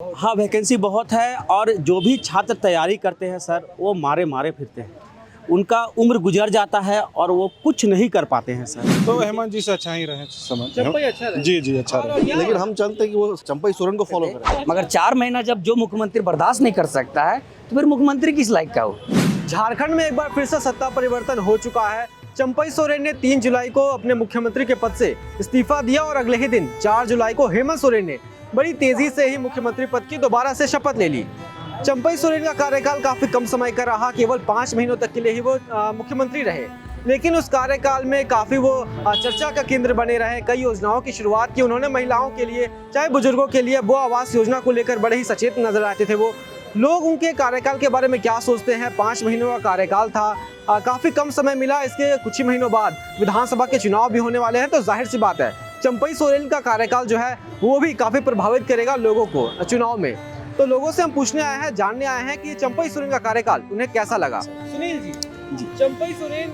हाँ, वैकेंसी बहुत है और जो भी छात्र तैयारी करते हैं सर, वो मारे मारे फिरते हैं। उनका उम्र गुजर जाता है और वो कुछ नहीं कर पाते हैं सर। तो हेमंत जी से अच्छा ही रहे समझ चंपई अच्छा रहे। जी अच्छा रहे। लेकिन हम चाहते हैं कि वो चंपई सोरेन को फॉलो करें। मगर 4 महीना जब जो मुख्यमंत्री बर्दाश्त नहीं कर सकता है तो फिर मुख्यमंत्री किस लायक का हो। झारखंड में एक बार फिर से सत्ता परिवर्तन हो चुका है। चंपई सोरेन ने 3 जुलाई को अपने मुख्यमंत्री के पद से इस्तीफा दिया और अगले ही दिन 4 जुलाई को हेमंत सोरेन ने बड़ी तेजी से ही मुख्यमंत्री पद की दोबारा से शपथ ले ली। चंपई सोरेन का कार्यकाल काफी कम समय का रहा, केवल 5 महीनों तक के लिए ही वो मुख्यमंत्री रहे, लेकिन उस कार्यकाल में काफी वो चर्चा का केंद्र बने रहे। कई योजनाओं की शुरुआत की उन्होंने, महिलाओं के लिए चाहे बुजुर्गों के लिए, वो आवास योजना को लेकर बड़े ही सचेत नजर आते थे वो। लोग उनके कार्यकाल के बारे में क्या सोचते हैं? 5 महीनों का कार्यकाल था, काफी कम समय मिला। इसके कुछ ही महीनों बाद विधानसभा के चुनाव भी होने वाले हैं, तो जाहिर सी बात है चंपई सोरेन का कार्यकाल जो है वो भी काफी प्रभावित करेगा लोगों को चुनाव में। तो लोगों से हम पूछने आए हैं, जानने आए हैं कि चंपई सोरेन का कार्यकाल उन्हें कैसा लगा। सुनील जी, चंपई सोरेन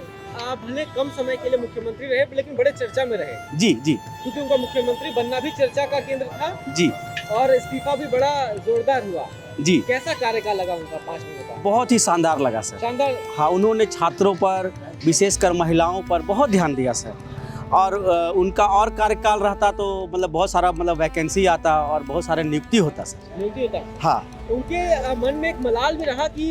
भले कम समय के लिए मुख्यमंत्री रहे, लेकिन बड़े चर्चा में रहे। जी क्योंकि उनका मुख्यमंत्री बनना भी चर्चा का केंद्र था जी और इस्तीफा भी बड़ा जोरदार हुआ जी। कैसा कार्यकाल लगा उनका 5 महीने का? बहुत ही शानदार लगा सर। शानदार। हाँ, उन्होंने छात्रों पर, विशेषकर महिलाओं पर बहुत ध्यान दिया सर। और उनका और कार्यकाल रहता तो मतलब बहुत सारा वैकेंसी आता और बहुत सारे नियुक्ति होता सर। नियुक्ति होता। हाँ, उनके मन में एक मलाल भी रहा कि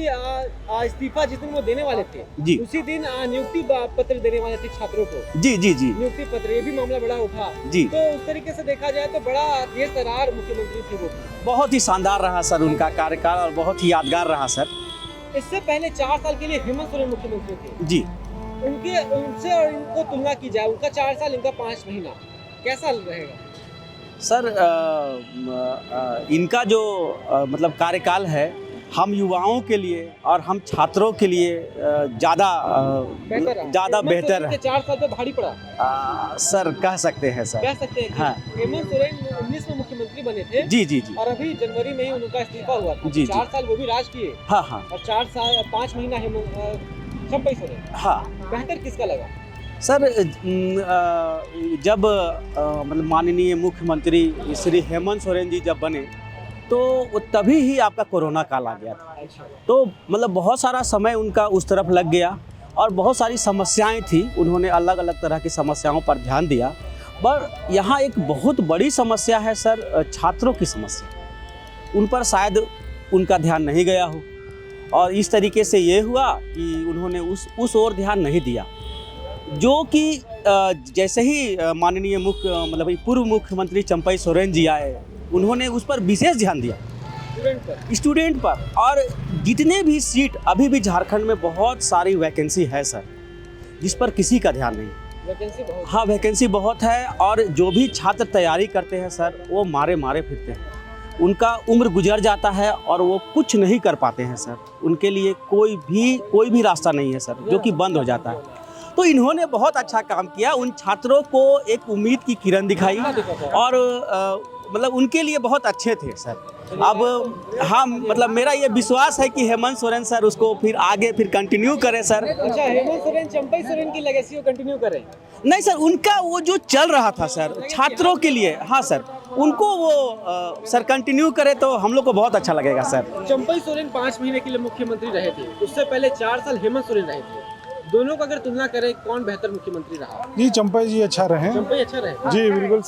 इस्तीफा जिस दिन वो देने वाले थे जी, उसी दिन नियुक्ति पत्र देने वाले थे छात्रों को। जी जी जी नियुक्ति पत्र, ये भी मामला बड़ा उठा जी। तो उस तरीके से देखा जाए तो बड़ा तेज तर्रार मुख्यमंत्री थे वो। बहुत ही शानदार रहा सर उनका कार्यकाल और बहुत ही यादगार रहा सर। इससे पहले 4 साल के लिए हेमंत सोरेन मुख्यमंत्री थे जी। उनसे और इनको तुलना की जाए, उनका 4 साल, इनका 5 महीना, कैसा रहेगा सर? इनका जो कार्यकाल है, हम युवाओं के लिए और हम छात्रों के लिए ज़्यादा बेहतर है। 4 साल पे भारी पड़ा सर, कह सकते हैं सर। कह सकते हैं कि हाँ। हेमंत सोरेन 19 में मुख्यमंत्री बने थे। जी जी जी। और अभी जनवरी में ही उनका इस्तीफा हुआ था। जी, 4 साल वो भी राज किए। हाँ हाँ और 5 महीना चंपई सोरेन। हाँ। बेहतर किसका लगा सर? जब माननीय मुख्यमंत्री श्री हेमंत सोरेन जी जब बने तो तभी ही आपका कोरोना काल आ गया था। तो बहुत सारा समय उनका उस तरफ लग गया और बहुत सारी समस्याएं थी। उन्होंने अलग अलग तरह की समस्याओं पर ध्यान दिया। पर यहाँ एक बहुत बड़ी समस्या है सर, छात्रों की समस्या। उन पर शायद उनका ध्यान नहीं गया हो और इस तरीके से ये हुआ कि उन्होंने उस ओर ध्यान नहीं दिया, जो कि जैसे ही माननीय पूर्व मुख्यमंत्री चंपई सोरेन जी आए, उन्होंने उस पर विशेष ध्यान दिया, स्टूडेंट पर। और जितने भी सीट अभी भी झारखंड में बहुत सारी वैकेंसी है सर, जिस पर किसी का ध्यान नहीं। वैकेंसी बहुत। हाँ, वैकेंसी बहुत है और जो भी छात्र तैयारी करते हैं सर, वो मारे मारे फिरते हैं। उनका उम्र गुजर जाता है और वो कुछ नहीं कर पाते हैं सर। उनके लिए कोई भी रास्ता नहीं है सर, जो कि बंद हो जाता है। तो इन्होंने बहुत अच्छा काम किया, उन छात्रों को एक उम्मीद की किरण दिखाई और उनके लिए बहुत अच्छे थे सर। अब हाँ, मेरा ये विश्वास है कि हेमंत सोरेन सर उसको फिर आगे कंटिन्यू करें सर। अच्छा, हेमंत सोरेन चंपई सोरेन की लेगेसी को कंटिन्यू करें? नहीं सर, उनका वो जो चल रहा था सर छात्रों के लिए, हाँ सर, उनको वो सर कंटिन्यू करे तो हम लोग को बहुत अच्छा लगेगा सर। चंपई सोरेन 5 महीने के लिए मुख्यमंत्री रहे थे, उससे पहले 4 साल हेमंत सोरेन रहे थे। दोनों का अगर तुलना करें, कौन बेहतर मुख्यमंत्री रहा? जी, चंपई जी अच्छा रहे। चंपई अच्छा रहे जी, बिल्कुल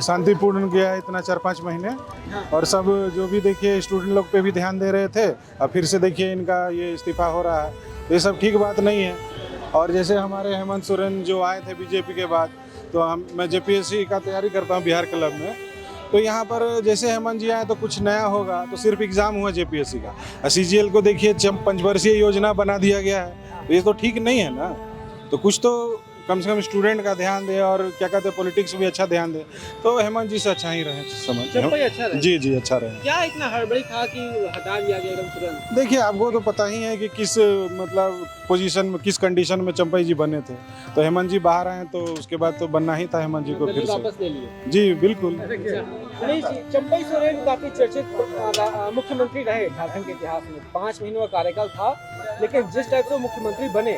शांतिपूर्ण गया इतना 4-5 महीने। हाँ। और सब जो भी देखिए स्टूडेंट लोग पे भी ध्यान दे रहे थे, और फिर से देखिए इनका ये इस्तीफा हो रहा है, तो ये सब ठीक बात नहीं है। और जैसे हमारे हेमंत सोरेन जो आए थे बीजेपी के बाद, तो मैं जेपीएससी का तैयारी करता हूँ बिहार क्लब में, तो यहाँ पर जैसे हेमंत जी आए तो कुछ नया होगा, तो सिर्फ एग्ज़ाम हुआ जेपीएससी का। CGL को देखिए 5 वर्षीय योजना बना दिया गया है, तो ये तो ठीक नहीं है ना। तो कुछ तो कम से कम स्टूडेंट का ध्यान दे और क्या कहते हैं पॉलिटिक्स भी अच्छा ध्यान दे, तो हेमंत जी से अच्छा ही रहे समझ। चंपई अच्छा रहे? जी अच्छा रहे। क्या इतना हड़बड़ी था कि हटा दिया गया एकदम तुरंत? देखिए, आपको तो पता ही है कि किस पोजीशन में, किस कंडीशन में चंपई जी बने थे। तो हेमंत जी बाहर आए तो उसके बाद तो बनना ही था हेमंत जी को फिर वापस ले लिए। जी बिल्कुल। चंपई सोरेन काफी चर्चित मुख्यमंत्री रहे झारखंड के इतिहास में। 5 महीनों का कार्यकाल था, लेकिन जिस टाइप से मुख्यमंत्री बने,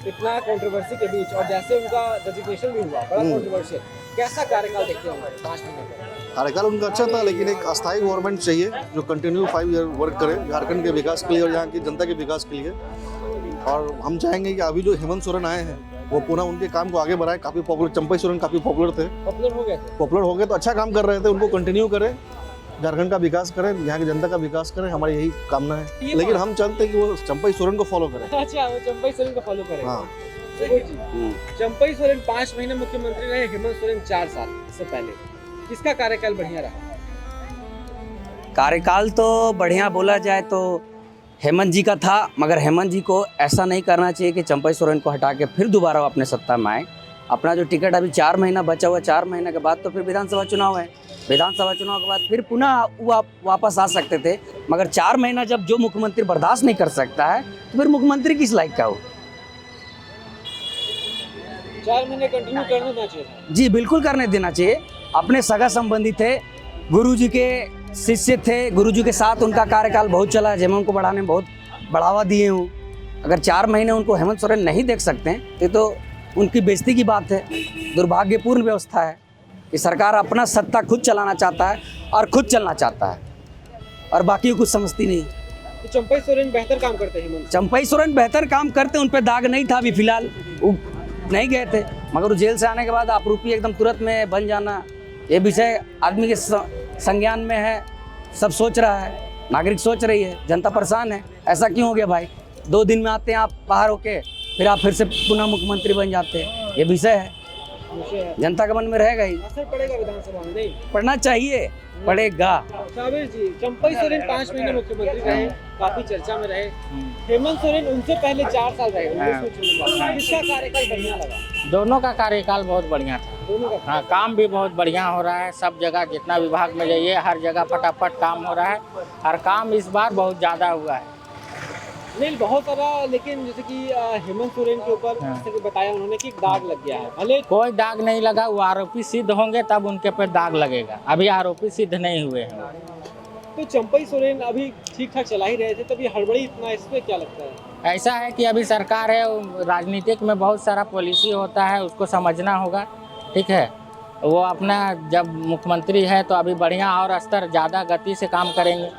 इतना कंट्रोवर्सी के बीच, और जैसे उनका डेजिग्नेशन भी हुआ, बड़ा कंट्रोवर्शियल, कैसा कार्यकाल देखते हैं 5 महीने का? कार्यकाल उनका अच्छा था, लेकिन एक अस्थायी गवर्नमेंट चाहिए जो कंटिन्यू 5 ईयर वर्क करे झारखंड के विकास के लिए और यहाँ की जनता के विकास के लिए। और हम चाहेंगे कि अभी जो हेमंत सोरेन आए हैं वो पुनः उनके काम को आगे बढ़ाए। काफ़ी पॉपुलर, चंपई सोरेन काफ़ी पॉपुलर थे, पॉपुलर हो गए तो अच्छा काम कर रहे थे, उनको कंटिन्यू करें, झारखंड का विकास करें, यहाँ की जनता का विकास करें, हमारी यही कामना है। लेकिन हम चाहते हैं कि वो चंपई सोरेन को फॉलो करें। अच्छा, वो चंपई सोरेन को फॉलो करें। हाँ, चंपई सोरेन 5 महीने मुख्यमंत्री रहे, हेमंत सोरेन 4 साल से पहले। किसका कार्यकाल बढ़िया रहा? कार्यकाल तो बढ़िया बोला जाए तो हेमंत जी का था, मगर हेमंत जी को ऐसा नहीं करना चाहिए कि चंपई सोरेन को हटा के फिर दोबारा वो अपने सत्ता में आए। अपना जो टिकट अभी 4 महीना बचा हुआ है, 4 महीने के बाद तो फिर विधानसभा चुनाव है, विधानसभा चुनाव के बाद फिर पुनः वापस आ सकते थे। मगर 4 महीना जब जो मुख्यमंत्री बर्दाश्त नहीं कर सकता है तो फिर मुख्यमंत्री किस लायक का हो? 4 महीने कंटिन्यू करने देना चाहिए। जी बिल्कुल करने देना चाहिए। अपने सगा संबंधी थे, गुरुजी के शिष्य थे, गुरुजी के साथ उनका कार्यकाल बहुत चला, जब मैं उनको बढ़ाने में बहुत बढ़ावा दिए हूँ। अगर 4 महीने उनको हेमंत सोरेन नहीं देख सकते हैं तो उनकी बेइज्जती की बात है। दुर्भाग्यपूर्ण व्यवस्था है कि सरकार अपना सत्ता खुद चलाना चाहता है और खुद चलना चाहता है और बाकी कुछ समझती नहीं। तो चंपई सोरेन बेहतर काम करते हैं हेमंत? चंपई सोरेन बेहतर काम करते, उन पर दाग नहीं था अभी फिलहाल, वो नहीं गए थे। मगर वो जेल से आने के बाद आरोपी एकदम तुरंत में बन जाना, ये विषय आदमी के संज्ञान में है, सब सोच रहा है, नागरिक सोच रही है, जनता परेशान है। ऐसा क्यों हो गया भाई? 2 दिन में आते हैं आप बाहर होके, फिर आप फिर से पुनः मुख्यमंत्री बन जाते हैं, ये विषय है, जनता के मन में रहेगा ही। असर पड़ेगा विधानसभा में? नहीं पढ़ना चाहिए, पड़ेगा। साबिर जी, चंपई सोरेन 5 महीने मुख्यमंत्री रहे, काफी चर्चा में रहे। हेमंत सोरेन उनसे पहले 4 साल रहे, 19 किसका कार्यकाल बढ़िया लगा? दोनों का कार्यकाल बहुत बढ़िया था। दोनों का? हाँ, काम भी बहुत बढ़िया हो रहा है, सब जगह जितना विभाग में जाइए हर जगह फटाफट काम हो रहा है और काम इस बार बहुत ज़्यादा हुआ है। नहीं, बहुत सारा, लेकिन जैसे कि हेमंत सोरेन के ऊपर जैसे कि बताया उन्होंने कि दाग लग गया है। भले कोई दाग नहीं लगा, वो आरोपी सिद्ध होंगे तब उनके पे दाग लगेगा, अभी आरोपी सिद्ध नहीं हुए हैं। तो चंपई सोरेन अभी ठीक ठाक चला ही रहे थे, तभी हड़बड़ी इतना, इसमें क्या लगता है? ऐसा है कि अभी सरकार है, राजनीतिक में बहुत सारा पॉलिसी होता है, उसको समझना होगा, ठीक है। वो अपना जब मुख्यमंत्री है तो अभी बढ़िया और स्तर ज़्यादा गति से काम करेंगे,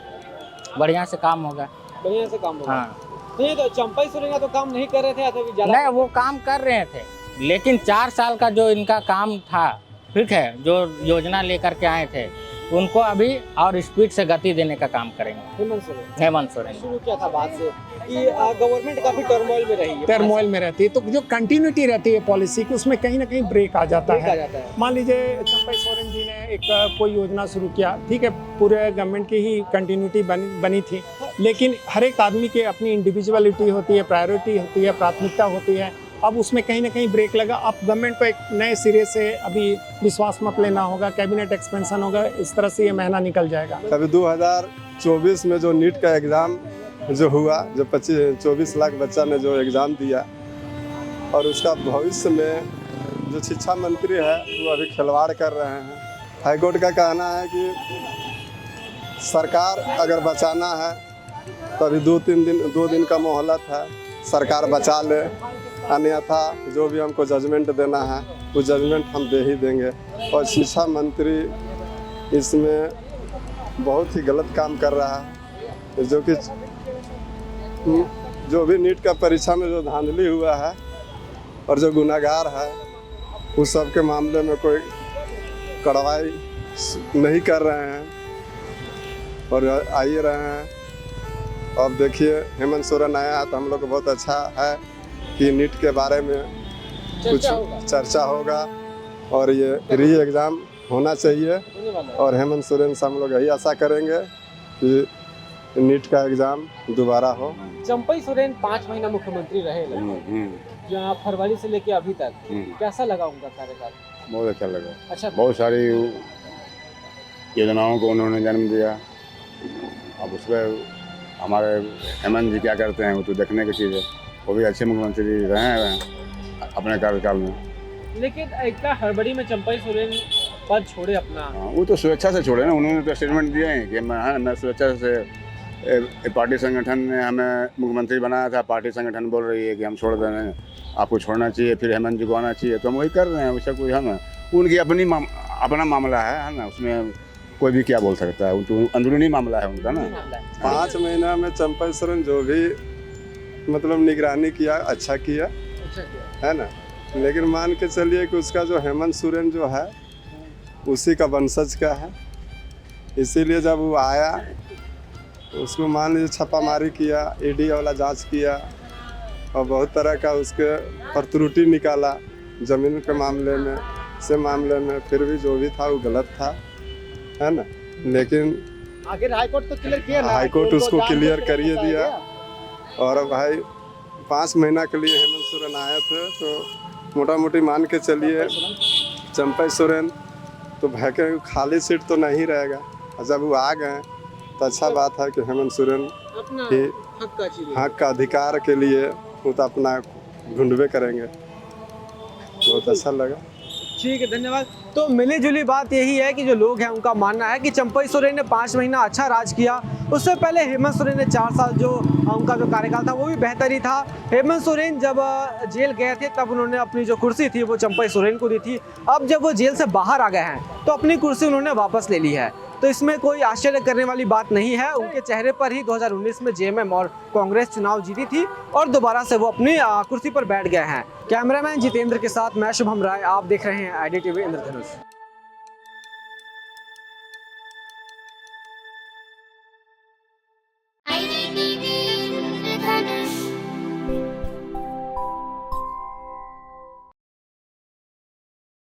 बढ़िया से काम होगा। बढ़िया से काम होगा। हाँ, नहीं तो चंपई सोरेन का तो काम नहीं कर रहे थे, अभी ज्यादा नहीं वो काम कर रहे थे, लेकिन 4 साल का जो इनका काम था, ठीक है, जो योजना लेकर के आए थे, उनको अभी और स्पीड से गति देने का काम करेंगे हेमंत सोरेन। शुरू किया था बात से कि गवर्नमेंट काफी टर्मोइल में रही है, टर्मोइल में रहती है, तो जो कंटिन्यूटी रहती है पॉलिसी की, उसमें कहीं ना कहीं ब्रेक आ जाता ब्रेक आ है। जाता है। मान लीजिए चंपई सोरेन जी ने एक कोई योजना शुरू किया, ठीक है, पूरे गवर्नमेंट की ही कंटिन्यूटी बनी थी, लेकिन हर एक आदमी की अपनी इंडिविजुअलिटी होती है, प्रायोरिटी होती है, प्राथमिकता होती है। अब उसमें कहीं ना कहीं ब्रेक लगा। अब गवर्नमेंट को एक नए सिरे से अभी विश्वास मत लेना होगा, कैबिनेट एक्सपेंशन होगा, इस तरह से ये महीना निकल जाएगा। अभी 2024 में जो नीट का एग्ज़ाम जो हुआ, जो 24 लाख बच्चा ने जो एग्ज़ाम दिया, और उसका भविष्य में जो शिक्षा मंत्री है वो अभी खिलवाड़ कर रहे हैं। हाईकोर्ट का कहना है कि सरकार अगर बचाना है तो अभी 2 दिन का मोहलत है, सरकार बचा ले, अन्यथा जो भी हमको जजमेंट देना है वो जजमेंट हम दे ही देंगे। और शिक्षा मंत्री इसमें बहुत ही गलत काम कर रहा है, जो कि जो भी नीट का परीक्षा में जो धांधली हुआ है और जो गुनाहगार है उस सब के मामले में कोई कार्रवाई नहीं कर रहे हैं और आइए रहे हैं। अब देखिए हेमंत सोरेन आया है तो हम लोग को बहुत अच्छा है कि नीट के बारे में कुछ चर्चा होगा और ये री एग्ज़ाम होना चाहिए, और हेमंत सोरेन से हम लोग यही आशा करेंगे कि नीट का एग्ज़ाम दोबारा हो। चंपई सोरेन 5 महीना मुख्यमंत्री रहे, जो फरवरी से लेके अभी तक, कैसा लगा उनका कार्यकाल? बहुत अच्छा लगा। अच्छा, बहुत सारी योजनाओं को उन्होंने जन्म दिया। अब उस पर हमारे हेमंत जी क्या करते हैं वो तो देखने की चीज़ है। वो भी अच्छे मुख्यमंत्री रहे हैं अपने कार्यकाल में। लेकिन इतना हड़बड़ी में चंपई सोरेन पद छोड़े अपना। वो तो स्वेच्छा से छोड़े ना, उन्होंने तो स्टेटमेंट दिए हैं कि मैं स्वेच्छा से, पार्टी संगठन ने हमें मुख्यमंत्री बनाया था, पार्टी संगठन बोल रही है कि हम छोड़ दे रहे हैं, आपको छोड़ना चाहिए, फिर हेमंत जी को आना चाहिए, तो हम वही कर रहे हैं। वैसा कोई है ना, उनकी अपना मामला है ना, उसमें कोई भी क्या बोल सकता है, तो अंदरूनी मामला है उनका ना। 5 महीना में चंपई सोरेन जो भी मतलब निगरानी किया अच्छा किया है ना, लेकिन मान के चलिए कि उसका जो हेमंत सोरेन जो है उसी का वंशज का है, इसीलिए जब वो आया उसको मान लीजिए छापामारी किया, ईडी वाला जांच किया और बहुत तरह का उसके पर त्रुटि निकाला ज़मीन के मामले में से मामले में, फिर भी जो भी था वो गलत था, है ना। लेकिन आखिर हाईकोर्ट तो क्लियर किया ना, हाईकोर्ट उसको क्लियर करिए दिया। और अब भाई 5 महीना के लिए हेमंत सोरेन आए थे, तो मोटा मोटी मान के चलिए चंपई सोरेन तो भैके खाली सीट तो नहीं रहेगा, और जब वो आ गए तो अच्छा बात है कि हेमंत सोरेन ही हक का अधिकार के लिए वो तो अपना ढूंढवे करेंगे। बहुत अच्छा लगा। ठीक है, धन्यवाद। तो मिली जुली बात यही है कि जो लोग हैं उनका मानना है कि चंपई सोरेन ने 5 महीना अच्छा राज किया, उससे पहले हेमंत सोरेन ने 4 साल जो उनका जो कार्यकाल था वो भी बेहतर ही था। हेमंत सोरेन जब जेल गए थे तब उन्होंने अपनी जो कुर्सी थी वो चंपई सोरेन को दी थी, अब जब वो जेल से बाहर आ गए हैं तो अपनी कुर्सी उन्होंने वापस ले ली है। तो इसमें कोई आश्चर्य करने वाली बात नहीं है, उनके चेहरे पर ही 2019 में जेएमएम और कांग्रेस चुनाव जीती थी और दोबारा से वो अपनी कुर्सी पर बैठ गए हैं। कैमरामैन जितेंद्र के साथ मैं शुभम राय, आप देख रहे हैं IDTV इंद्रधनुष।